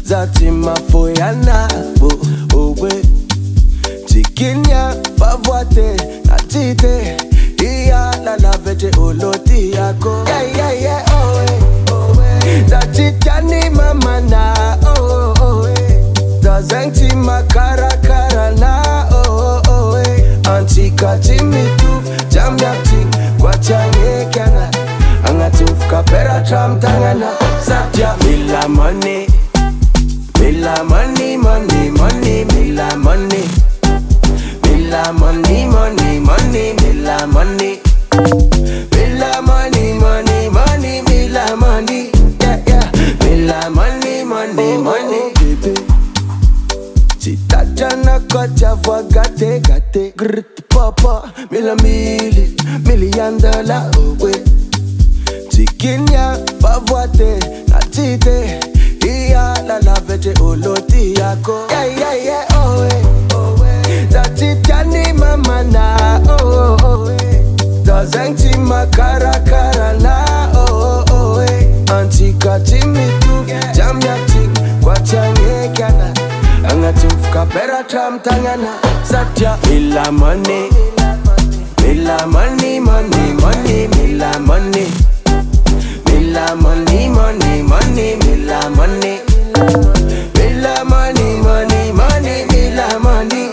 zati mafoyana bo owe chikinya pavoite na tite iya la vete oloti yako yeah owe zati tiani mamanao owe zazenti makara na owe antika chimitu jamyati kwa chanye kana angatuf kapera tram tangana satya mila money mila money money money mila money mila money money money mila money mila money money money mila money yeah mila money money money baby Chitachana kocha voix gate grit papa mila million dollar away Chikinya pavoite na tite iya la vete oloti yako yeah owe zati tiani mamanao owe zazenti makara na owe antika chimitu jamyati kwa chanye kana angatuf kapera tram tangana satya mila money mila money money money mila money mila money money money mila money mila money money money mila money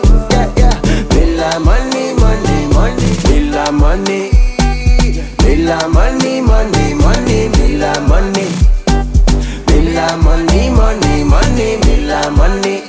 yeah mila money money money mila money mila money money money mila money mila money money money mila money